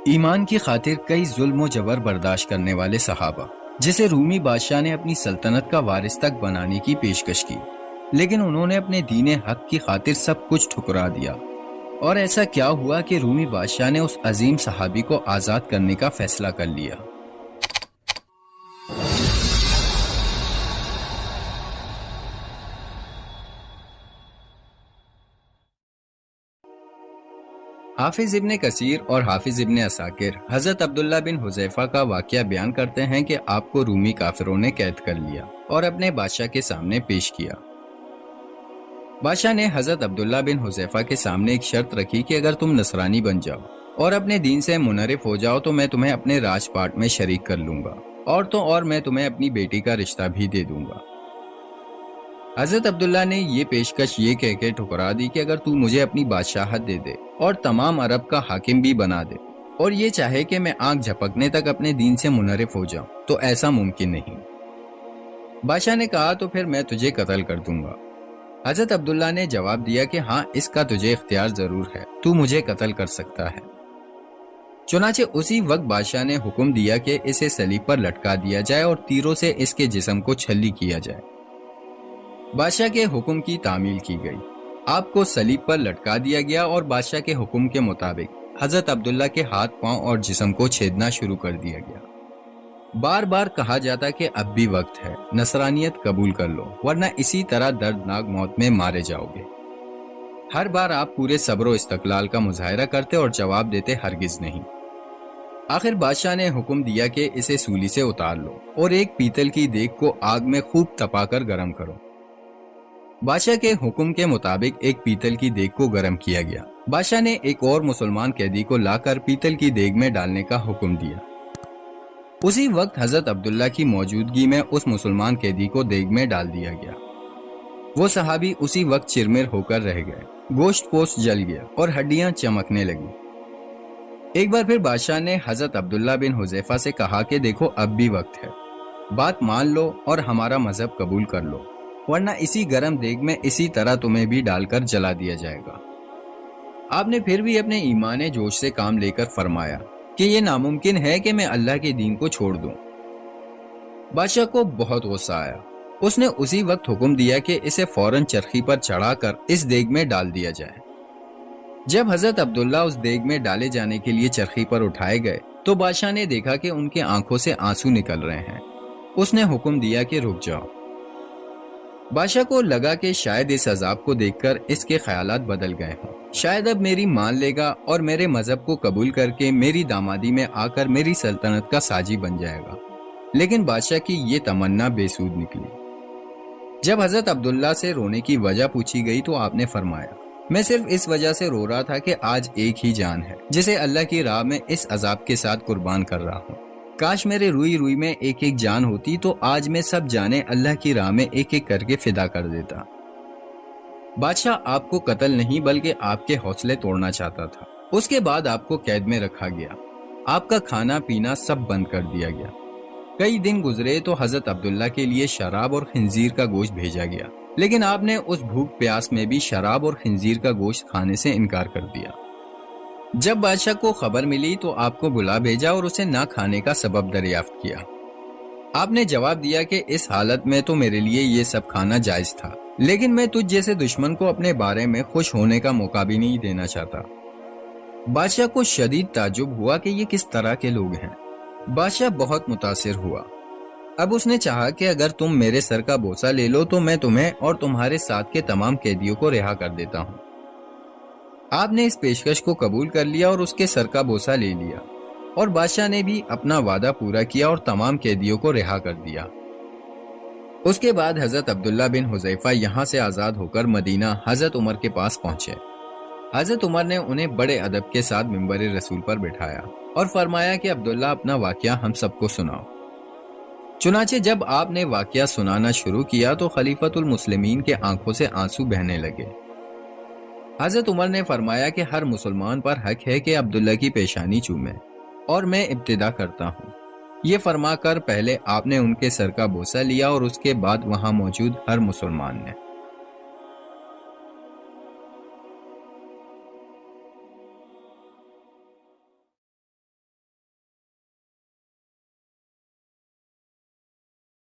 ایمان کی خاطر کئی ظلم و جبر برداشت کرنے والے صحابہ، جسے رومی بادشاہ نے اپنی سلطنت کا وارث تک بنانے کی پیشکش کی، لیکن انہوں نے اپنے دین حق کی خاطر سب کچھ ٹھکرا دیا۔ اور ایسا کیا ہوا کہ رومی بادشاہ نے اس عظیم صحابی کو آزاد کرنے کا فیصلہ کر لیا؟ حافظ ابن کثیر اور حافظ ابن عساکر حضرت عبداللہ بن حذیفہ کا واقعہ بیان کرتے ہیں کہ آپ کو رومی کافروں نے قید کر لیا اور اپنے بادشاہ کے سامنے پیش کیا۔ بادشاہ نے حضرت عبداللہ بن حذیفہ کے سامنے ایک شرط رکھی کہ اگر تم نصرانی بن جاؤ اور اپنے دین سے منحرف ہو جاؤ تو میں تمہیں اپنے راج پاٹ میں شریک کر لوں گا، اور میں تمہیں اپنی بیٹی کا رشتہ بھی دے دوں گا۔ حضرت عبداللہ نے یہ پیشکش یہ کہہ کے ٹھکرا دی کہ اگر تو مجھے اپنی بادشاہت دے دے اور تمام عرب کا حاکم بھی بنا دے اور یہ چاہے کہ میں آنکھ جھپکنے تک اپنے دین سے منحرف ہو جاؤں تو ایسا ممکن نہیں۔ بادشاہ نے کہا تو پھر میں تجھے قتل کر دوں گا۔ حضرت عبداللہ نے جواب دیا کہ ہاں، اس کا تجھے اختیار ضرور ہے، تو مجھے قتل کر سکتا ہے۔ چنانچہ اسی وقت بادشاہ نے حکم دیا کہ اسے صلیب پر لٹکا دیا جائے اور تیروں سے اس کے جسم کو چھلی کیا جائے۔ بادشاہ کے حکم کی تعمیل کی گئی، آپ کو صلیب پر لٹکا دیا گیا اور بادشاہ کے حکم کے مطابق حضرت عبداللہ کے ہاتھ پاؤں اور جسم کو چھیدنا شروع کر دیا گیا۔ بار بار کہا جاتا کہ اب بھی وقت ہے، نصرانیت قبول کر لو ورنہ اسی طرح دردناک موت میں مارے جاؤ گے۔ ہر بار آپ پورے صبر و استقلال کا مظاہرہ کرتے اور جواب دیتے ہرگز نہیں۔ آخر بادشاہ نے حکم دیا کہ اسے سولی سے اتار لو اور ایک پیتل کی دیگ کو آگ میں خوب تپا کر گرم کرو۔ بادشاہ کے حکم کے مطابق ایک پیتل کی دیگ کو گرم کیا گیا۔ بادشاہ نے ایک اور مسلمان قیدی کو لا کر پیتل کی دیگ میں ڈالنے کا حکم دیا۔ اسی وقت حضرت عبداللہ کی موجودگی میں اس مسلمان قیدی کو دیگ میں ڈال دیا گیا۔ وہ صحابی اسی وقت چرمر ہو کر رہ گئے، گوشت پوست جل گیا اور ہڈیاں چمکنے لگی۔ ایک بار پھر بادشاہ نے حضرت عبداللہ بن حذیفہ سے کہا کہ دیکھو اب بھی وقت ہے، بات مان لو اور ہمارا مذہب قبول کر لو ورنہ اسی گرم دیگ میں اسی طرح تمہیں بھی ڈال کر جلا دیا جائے گا۔ آپ نے پھر بھی اپنے ایمان جوش سے کام لے کر فرمایا کہ یہ ناممکن ہے کہ میں اللہ کے دین کو چھوڑ دوں۔ بادشاہ کو بہت غصہ آیا، اس نے اسی وقت حکم دیا کہ اسے فوراً چرخی پر چڑھا کر اس دیگ میں ڈال دیا جائے۔ جب حضرت عبداللہ اس دیگ میں ڈالے جانے کے لیے چرخی پر اٹھائے گئے تو بادشاہ نے دیکھا کہ ان کے آنکھوں سے آنسو نکل رہے ہیں۔ اس نے حکم دیا کہ رک جاؤ۔ بادشاہ کو لگا کہ شاید اس عذاب کو دیکھ کر اس کے خیالات بدل گئے ہوں، شاید اب میری مان لے گا اور میرے مذہب کو قبول کر کے میری دامادی میں آ کر میری سلطنت کا ساجی بن جائے گا، لیکن بادشاہ کی یہ تمنا بے سود نکلی۔ جب حضرت عبداللہ سے رونے کی وجہ پوچھی گئی تو آپ نے فرمایا، میں صرف اس وجہ سے رو رہا تھا کہ آج ایک ہی جان ہے جسے اللہ کی راہ میں اس عذاب کے ساتھ قربان کر رہا ہوں۔ کاش میرے روئی روئی میں ایک ایک جان ہوتی تو آج میں سب جانیں اللہ کی راہ میں ایک ایک کر کے فدا کر دیتا۔ بادشاہ آپ کو قتل نہیں بلکہ آپ کے حوصلے توڑنا چاہتا تھا۔ اس کے بعد آپ کو قید میں رکھا گیا، آپ کا کھانا پینا سب بند کر دیا گیا۔ کئی دن گزرے تو حضرت عبداللہ کے لیے شراب اور خنزیر کا گوشت بھیجا گیا، لیکن آپ نے اس بھوک پیاس میں بھی شراب اور خنزیر کا گوشت کھانے سے انکار کر دیا۔ جب بادشاہ کو خبر ملی تو آپ کو بلا بھیجا اور اسے نہ کھانے کا سبب دریافت کیا۔ آپ نے جواب دیا کہ اس حالت میں تو میرے لیے یہ سب کھانا جائز تھا، لیکن میں تجھ جیسے دشمن کو اپنے بارے میں خوش ہونے کا موقع بھی نہیں دینا چاہتا۔ بادشاہ کو شدید تعجب ہوا کہ یہ کس طرح کے لوگ ہیں۔ بادشاہ بہت متاثر ہوا۔ اب اس نے چاہا کہ اگر تم میرے سر کا بوسہ لے لو تو میں تمہیں اور تمہارے ساتھ کے تمام قیدیوں کو رہا کر دیتا ہوں۔ آپ نے اس پیشکش کو قبول کر لیا اور اس کے سر کا بوسہ لے لیا، اور بادشاہ نے بھی اپنا وعدہ پورا کیا اور تمام قیدیوں کو رہا کر دیا۔ اس کے بعد حضرت عبداللہ بن حذیفہ یہاں سے آزاد ہو کر مدینہ حضرت عمر کے پاس پہنچے۔ حضرت عمر نے انہیں بڑے ادب کے ساتھ منبر رسول پر بٹھایا اور فرمایا کہ عبداللہ اپنا واقعہ ہم سب کو سناؤ۔ چنانچہ جب آپ نے واقعہ سنانا شروع کیا تو خلیفۃ المسلمین کے آنکھوں سے آنسو بہنے لگے۔ حضرت عمر نے فرمایا کہ ہر مسلمان پر حق ہے کہ عبداللہ کی پیشانی چومے، اور میں ابتدا کرتا ہوں۔ یہ فرما کر پہلے آپ نے ان کے سر کا بوسہ لیا اور اس کے بعد وہاں موجود ہر مسلمان نے۔